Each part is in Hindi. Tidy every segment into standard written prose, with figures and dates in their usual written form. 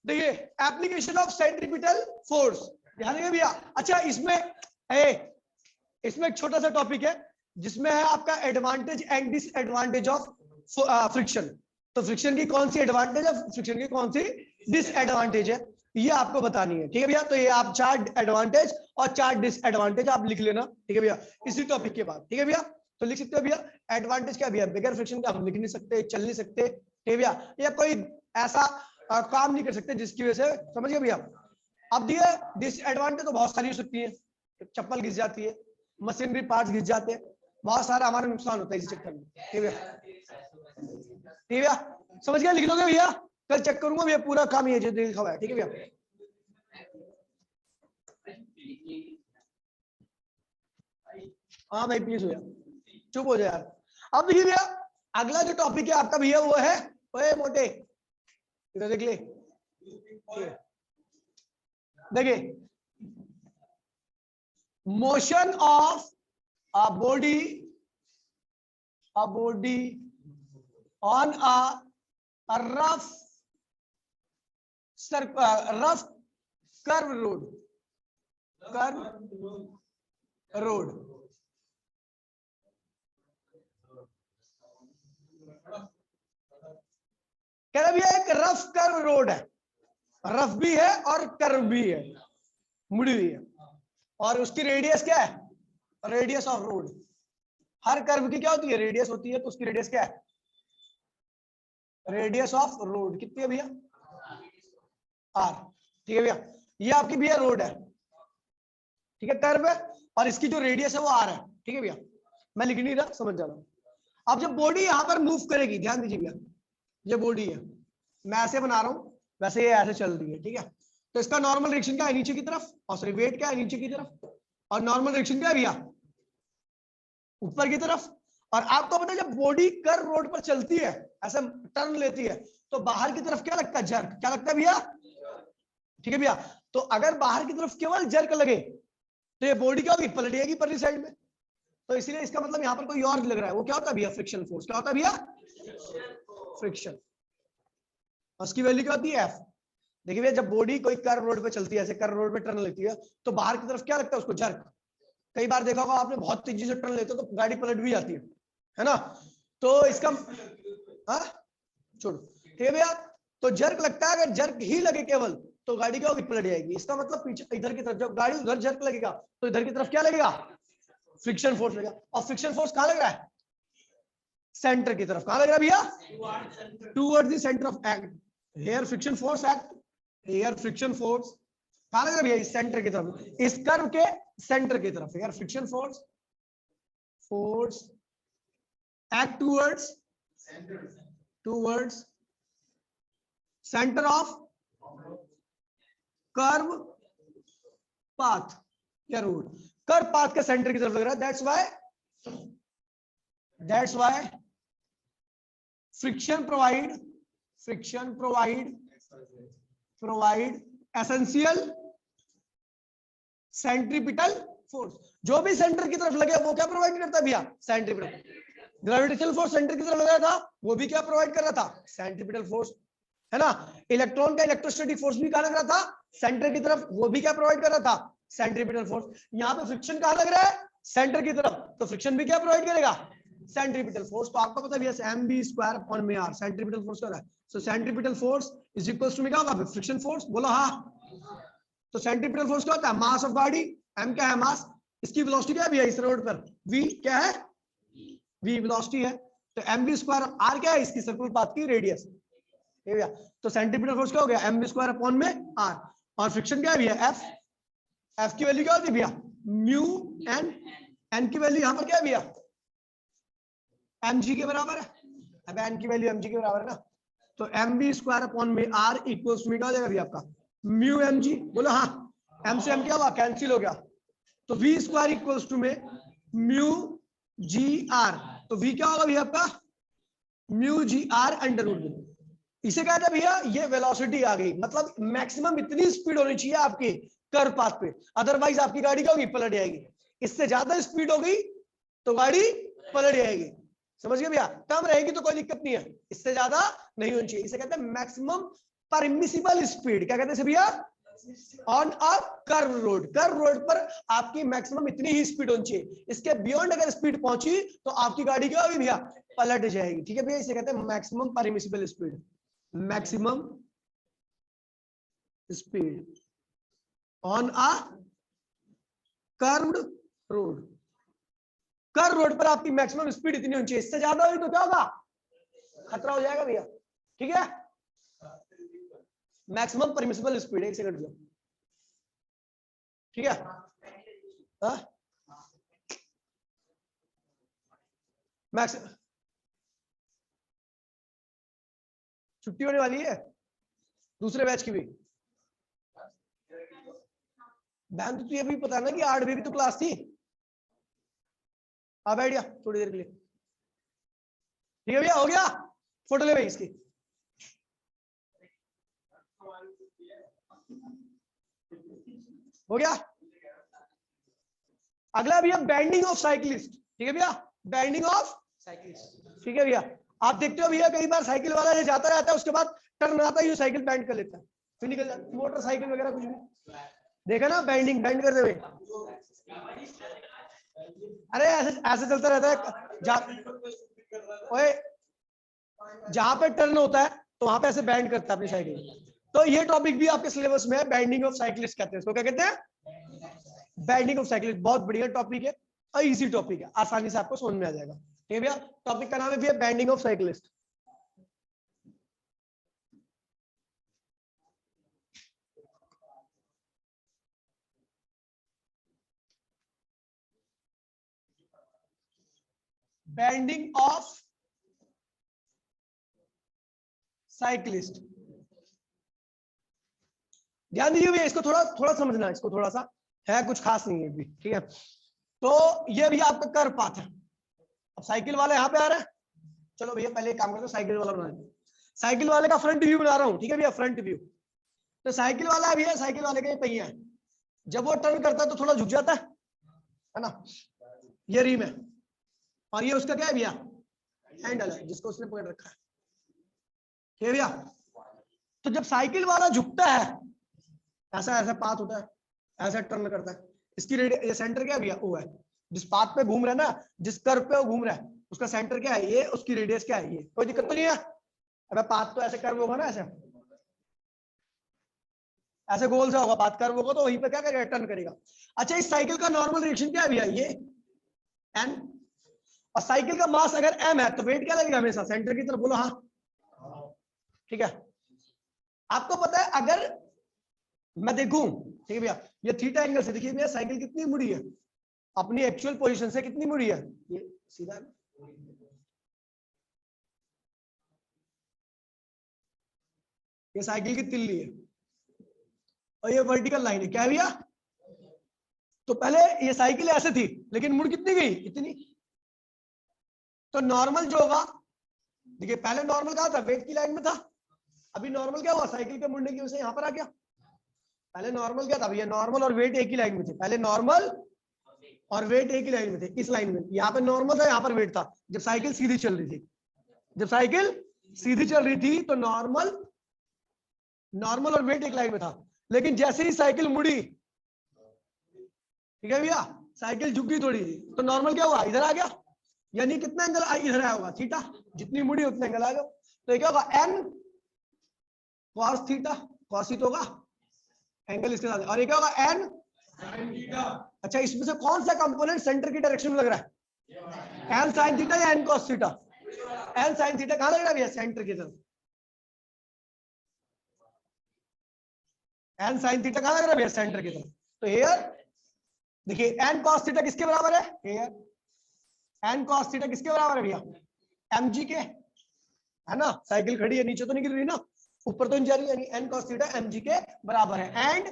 देखिए एप्लीकेशन ऑफ सेंट्रीपिटल फोर्स, ध्यान देंगे भैया। अच्छा इसमें एक छोटा सा टॉपिक है जिसमें है आपका advantage and disadvantage of friction. तो फ्रिक्शन की कौन सी एडवांटेज है, फ्रिक्शन की कौन सी डिसएडवांटेज है, ये आपको बतानी है, ठीक है भैया। तो ये आप 4 एडवांटेज और 4 डिसएडवांटेज आप लिख लेना, ठीक है भैया, इसी टॉपिक के बाद, ठीक है भैया। तो लिख सकते हो भैया एडवांटेज क्या भैया, बगैर फ्रिक्शन का हम लिख नहीं सकते, चल नहीं सकते, ठीक है भैया, या कोई ऐसा काम नहीं कर सकते जिसकी वजह से, समझ गए भैया। अब दिए डिसएडवांटेज तो बहुत सारी हो सकती है, चप्पल घिस जाती है, मशीनरी पार्ट्स घिस जाते हैं, बहुत सारा हमारा नुकसान होता है इस चक्कर में, ठीक है भैया, समझ गया, लिख लोगे भैया, कल चेक करूंगा भैया पूरा काम ये जो लिखा हुआ है, ठीक है भैया। हाँ भाई प्लीज हो जाओ, चुप हो जाए यार। अब देखिए भैया अगला जो टॉपिक है आपका भैया वो है, ओए मोटे इधर देख ले, देखिए motion of a body on a rough curve road, कह रहा भैया एक रफ कर्व रोड है, रफ भी है और कर्व भी है, मुड़ी हुई है, और उसकी रेडियस क्या है, radius of road. Her curve की क्या होती है, रेडियस होती है, तो उसकी रेडियस क्या है, रेडियस ऑफ रोड कितनी है भैया, आर, ठीक है भैया। ये आपकी भैया रोड है, ठीक है, कर्व है, और इसकी जो रेडियस है वो आर है, ठीक है भैया। मैं लिख नहीं रहा, समझ जाना। अब जब बॉडी यहां पर मूव करेगी, ध्यान दीजिए भैया, ये बॉडी है, मैं ऐसे बना रहा हूं, वैसे ये ऐसे चल रही है, ठीक है। तो इसका नॉर्मल डायरेक्शन क्या है, नीचे की तरफ, और सॉरी वेट क्या है, नीचे की तरफ, और नॉर्मल डायरेक्शन क्या है भैया, ऊपर की तरफ। और आपको पता है जब बॉडी कर्व रोड पर चलती है, ऐसे टर्न लेती है, तो बाहर की तरफ क्या लगता है, जर्क, क्या लगता है भैया, ठीक है भैया। तो अगर बाहर की तरफ केवल जर्क लगे तो ये बॉडी क्या होगी, पलट जाएगी परली साइड में। तो इसलिए इसका मतलब यहाँ पर कोई और लग रहा है, वो क्या होता है भैया, फ्रिक्शन फोर्स। क्या होता है भैया, फ्रिक्शन। उसकी वैल्यू क्या होती है, एफ। देखिए भैया जब बॉडी कोई कर्व रोड पे चलती है, ऐसे कर्व रोड पे टर्न लेती है, तो बाहर की तरफ क्या लगता है उसको, जर्क। कई बार देखा होगा आपने, बहुत तेजी से टर्न लेते हो तो गाड़ी पलट भी जाती है ना। तो इसका छोड़ो, ठीक है भैया। तो जर्क लगता है, अगर जर्क ही लगे केवल तो गाड़ी क्या होगी, पलट जाएगी। इसका मतलब पीछे इधर की तरफ, जब गाड़ी उधर जर्क लगेगा तो इधर की तरफ क्या लगेगा, फ्रिक्शन फोर्स लगेगा। और फ्रिक्शन फोर्स कहां लग रहा है, सेंटर की तरफ। कहां लग रहा है भैया, towards the centre of act. Here friction force act, here friction force कहां लग रहा है भैया, इस सेंटर की तरफ, इस कर्व के सेंटर की तरफ। Here friction force act towards centre of curve path या रोड, कर्व पाथ के सेंटर की तरफ लग रहा है। That's why friction provide essential centripetal force. जो भी सेंटर की तरफ लगे वो क्या प्रोवाइड करता है भैया, सेंट्रीपिटल। ग्रेविटेशनल फोर्स सेंटर की तरफ लगा था, वो भी क्या प्रोवाइड कर रहा था, सेंट्रीपिटल फोर्स, है ना। इलेक्ट्रॉन का इलेक्ट्रोस्टैटिक फोर्स भी कहां लग रहा था, सेंटर की तरफ, वो भी क्या प्रोवाइड कर रहा था, सेंट्रीपिटल फोर्स। यहाँ पे फ्रिक्शन कहां लग रहा है, सेंटर की तरफ, तो फ्रिक्शन भी क्या प्रोवाइड करेगा, सेंट्रीपिटल फोर्स। तो आपको पता है भैया mv² सेंट्रीपिटल फोर्स कर रहा है। So centripetal force is equal to क्या होगा, फ्रिक्शन फोर्स, बोलो हाँ। तो सेंट्रीपिटल फोर्स क्या होता है, मास ऑफ बॉडी, m क्या है मास, इसकी वेलोसिटी क्या है भैया, इस रोड पर v क्या है, v वेलोसिटी है। तो mv² r क्या है, इसकी सर्कुलर पाथ की रेडियस, ठीक है भैया। तो सेंट्रीपिटल फोर्स क्या हो गया, mv² r। और फ्रिक्शन क्या है भैया, f की वैल्यू क्या होती है भैया, म्यू n की वैल्यू यहां पर क्या है भैया, mg के बराबर है। अब n की वैल्यू mg के बराबर है ना, तो mv² r इक्वल्स टू क्या हो जाएगा भैया आपका, म्यू mg, बोलो हाँ। m से m क्या हुआ, कैंसिल हो गया, तो v² इक्वल्स टू में म्यू जी आर। तो v क्या होगा भैया आपका, mu g r under root. इसे कहते हैं भैया ये वेलोसिटी आ गई, मतलब मैक्सिमम इतनी स्पीड होनी चाहिए आपकी कर्व पाथ पे, अदरवाइज आपकी गाड़ी क्या होगी, पलट जाएगी। इससे ज्यादा स्पीड हो गई तो गाड़ी पलट जाएगी, समझ गए भैया। कम रहेगी तो कोई दिक्कत नहीं है, इससे ज्यादा नहीं होनी चाहिए। इसे कहते हैं मैक्सिमम परमिसिबल स्पीड, क्या कहते हैं भैया, on a curve road. Curve road पर आपकी मैक्सिमम इतनी ही स्पीड होनी चाहिए, इसके बियॉन्ड अगर स्पीड पहुंची तो आपकी गाड़ी क्या होगी भैया, पलट जाएगी। ठीक है भैया, इसे कहते हैं maximum permissible speed, maximum speed on a curved road. Curve road पर आपकी मैक्सिमम स्पीड इतनी होनी चाहिए, इससे ज्यादा हुई तो क्या होगा, खतरा हो जाएगा भैया। ठीक है, मैक्सिमम परमिसिबल स्पीड, एक सेकंड भैया। ठीक है, मैक्स छुट्टी होने वाली है दूसरे बैच की भी। बहन तो तुझे भी पता ना कि 8 की तो क्लास थी। आ बैठ गया थोड़ी देर के लिए। ठीक है भैया, हो गया, फोटो ले भाई इसकी। हो गया। अगला भैया बैंडिंग ऑफ साइकिलिस्ट। ठीक है भैया, बैंडिंग ऑफ साइकिलिस्ट। ठीक है भैया, आप देखते हो भैया कई बार साइकिल वाला जो जाता रहता है उसके बाद टर्न आता है, साइकिल बैंड कर लेता है, फिर निकल जाता है, मोटरसाइकिल वगैरह कुछ भी देखा ना, बैंडिंग, बैंड करते हुए। अरे ऐसे ऐसे चलता रहता है, जहां पे टर्न होता है तो वहां पे ऐसे बैंड करता है अपनी साइकिल। तो ये टॉपिक भी आपके सिलेबस में है, बैंडिंग ऑफ साइकिलिस्ट कहते हैं इसको, क्या कहते हैं, बैंडिंग ऑफ साइकिलिस्ट। बहुत बढ़िया टॉपिक है और इजी टॉपिक है, आसानी से आपको समझ में आ जाएगा। ठीक है भैया, टॉपिक का नाम है भैया bending of cyclist. Bending of cyclist, ध्यान दीजिए भैया, इसको थोड़ा थोड़ा समझना, इसको थोड़ा सा है, कुछ खास नहीं है भी। ठीक है, तो ये भैया आपका कर्व पाथ है। अब साइकिल वाले यहाँ पे आ रहे हैं, चलो भैया पहले एक काम करते हैं, साइकिल वाला बना लेते हैं। साइकिल वाले का फ्रंट व्यू बना रहा हूँ। ठीक है भैया, फ्रंट व्यू। तो साइकिल वाला भी है, साइकिल वाले के पहिया है, जब वो टर्न करता है तो थोड़ा झुक जाता है ना, ये रिम है, और ये उसका क्या है भैया, हैंडल है जिसको उसने पकड़ रखा है। ठीक है भैया, तो जब साइकिल वाला झुकता है, ऐसा ऐसा पाथ होता है, ऐसा टर्न करता है, इसकी ये सेंटर क्या है भैया, ओ है, जिस पाथ पे घूम रहा है ना, जिस कर्व पे वो घूम रहा है उसका सेंटर क्या है, ये, उसकी रेडियस क्या है, ये। कोई दिक्कत तो नहीं है। अबे पाथ तो ऐसे कर्व होगा ना, ऐसे ऐसे गोल सा होगा, पाथ कर्व होगा तो वहीं पे क्या करेगा, टर्न करेगा। अच्छा, इस साइकिल का नॉर्मल डायरेक्शन क्या है भैया, ये एन, और साइकिल का मास अगर एम है तो वेट क्या लगेगा, हमेशा सेंटर की तरफ, बोलो हाँ। ठीक है, आपको पता है अगर मैं देखूं, ठीक है भैया, ये थीटा एंगल से देखिए भैया साइकिल कितनी मुड़ी है, अपनी एक्चुअल पोजीशन से कितनी मुड़ी है, ये सीधा है। ये साइकिल की तिल्ली है और ये वर्टिकल लाइन है, क्या है भैया, तो पहले ये साइकिल ऐसे थी लेकिन मुड़ कितनी गई, इतनी। तो नॉर्मल जो होगा, देखिए पहले नॉर्मल कहाँ था, वेट की लाइन में था, अभी नॉर्मल क्या हुआ, साइकिल के मुड़ने की वजह से यहाँ पर आ गया। पहले नॉर्मल क्या था भैया, नॉर्मल और वेट एक ही लाइन में थे, पहले नॉर्मल और वेट एक ही लाइन में थे, इस लाइन में, यहाँ पे नॉर्मल था, यहाँ पर वेट था, जब साइकिल सीधी चल रही थी, जब साइकिल सीधी चल रही थी तो नॉर्मल नॉर्मल और वेट एक लाइन में था। लेकिन जैसे ही साइकिल मुड़ी, ठीक है भैया, साइकिल झुक गई थोड़ी, तो नॉर्मल क्या हुआ, इधर आ गया, यानी कितना एंगल इधर आया होगा, थीटा, जितनी मुड़ी उतना एंगल आ गया। तो ये क्या होगा, एन कॉस थीटा, कॉस ही तो होगा एंगल इसके साथ, और ये क्या होगा, एन साइन थीटा। अच्छा, इसमें से कौन सा कंपोनेंट सेंटर की डायरेक्शन में लग रहा है, एन साइन थीटा या N cos theta, N sine theta कहां लग रहा है भैया, सेंटर की तरफ, एन साइन थीटा कहां लग रहा है भैया, सेंटर की तरफ। तो हियर देखिए एन कॉस थीटा किसके बराबर है, हियर एन कॉस थीटा किसके बराबर है भैया, एमजी के, है ना, साइकिल खड़ी है, नीचे तो नहीं गिर रही ना, ऊपर तो नहीं जा रही, यानी एन कॉस थीटा एमजी के बराबर है। एंड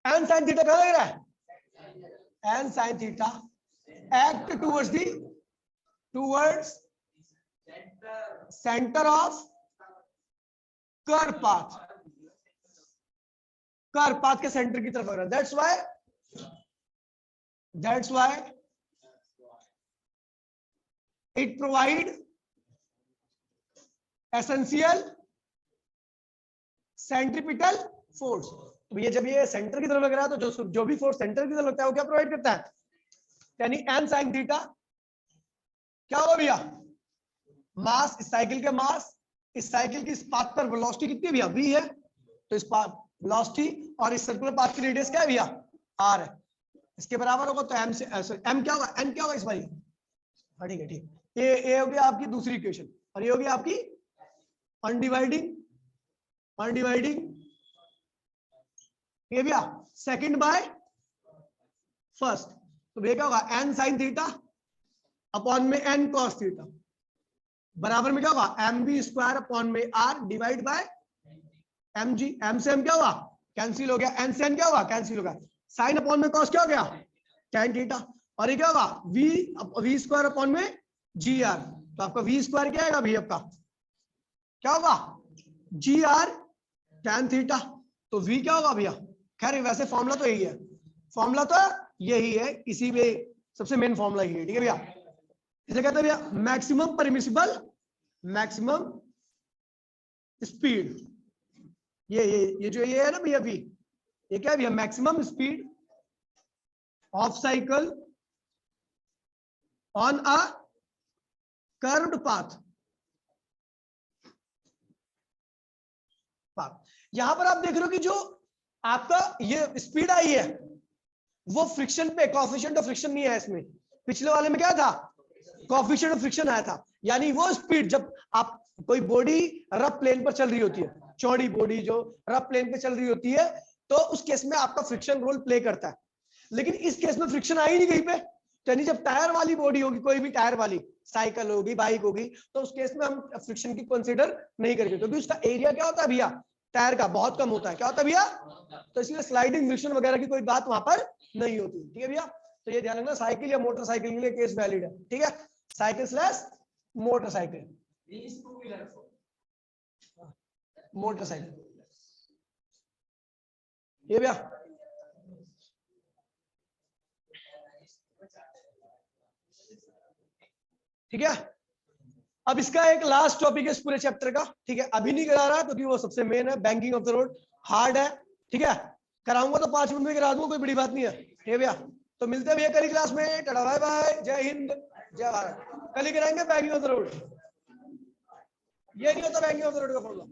एन साइन थीटा कहां लग रहा है, N sine theta act towards centre of curve path, curve path के सेंटर की तरफ लग रहा है, that's why it provide essential centripetal force. तो ये जब ये सेंटर की तरफ लग रहा है तो जो भी फोर्स सेंटर की तरफ लगता है वो क्या प्रोवाइड करता है, यानी n sin थीटा क्या होगा भैया, मास, इस साइकिल के मास, इस साइकिल की इस पाथ पर वेलोसिटी कितनी है भैया, v है, तो इस पाथ वेलोसिटी और इस सर्कुलर पाथ की रेडियस क्या है भैया, r है, इसके बराबर होगा। तो m से m क्या होगा, n क्या होगा इस बार, ठीक है, ठीक, ये हो गया आपकी दूसरी इक्वेशन, और ये होगी आपकी अनडिवाइडिंग ये भैया सेकंड बाय फर्स्ट। तो भैया क्या होगा, n sin थीटा अपॉन में n cos थीटा बराबर में क्या होगा, mv स्क्वायर अपॉन में r divide by mg। m से m क्या हुआ, कैंसिल हो गया, n से n क्या हुआ, कैंसिल हो गया, साइन अपॉन में cos क्या हो गया, tan थीटा, और ये क्या होगा v स्क्वायर अपॉन में gr। तो आपका v स्क्वायर क्या आएगा भैया, आपका क्या होगा, gr tan थीटा। तो v क्या होगा भैया, खैर वैसे फॉर्मूला तो यही है, फॉर्मूला तो यही है, इसी में सबसे मेन फॉर्मूला यही है, ठीक है भैया। इसे कहते हैं भैया मैक्सिमम परमिसिबल मैक्सिमम स्पीड। ये जो ये है ना भैया, v ये क्या है भैया, maximum speed of cycle on a curved path. यहां पर आप देख रहे हो कि जो आपका ये स्पीड आई है वो फ्रिक्शन पे, कोएफिशिएंट ऑफ फ्रिक्शन नहीं है इसमें, पिछले वाले में क्या था, कोएफिशिएंट ऑफ फ्रिक्शन आया था, यानी वो स्पीड जब आप कोई बॉडी रफ प्लेन पर चल रही होती है, चौड़ी बॉडी जो रफ प्लेन पे चल रही होती है, तो उस केस में आपका फ्रिक्शन रोल प्ले करता है। लेकिन इस केस में फ्रिक्शन आई नहीं कहीं पे, तो यानी जब टायर वाली बॉडी होगी, कोई भी टायर वाली साइकिल होगी, बाइक होगी, तो उस केस में हम फ्रिक्शन की कंसीडर नहीं करेंगे, क्योंकि उसका एरिया क्या होता है भैया, टायर का बहुत कम होता है, क्या होता है भैया, तो इसलिए स्लाइडिंग फ्रिक्शन वगैरह की कोई बात वहां पर नहीं होती, ठीक है भैया। तो ये ध्यान रखना, साइकिल या मोटरसाइकिल के लिए केस वैलिड है, ठीक है, साइकिल स्लैश मोटरसाइकिल, मोटरसाइकिल, ये भैया ठीक है। अब इसका एक लास्ट टॉपिक है इस पूरे चैप्टर का, ठीक है, अभी नहीं करा रहा क्योंकि वो सबसे मेन है, banking of the road, hard है, ठीक है, कराऊंगा तो 5 मिनट में करा दूंगा, कोई बड़ी बात नहीं है, ठीक है भैया। तो मिलते हैं भैया कल क्लास में, टाटा बाय बाय, जय हिंद जय भारत। कल ही कराएंगे बैंकिंग ऑफ द रोड, ये नहीं होता बैंकिंग ऑफ द रोड का फॉर्मूला।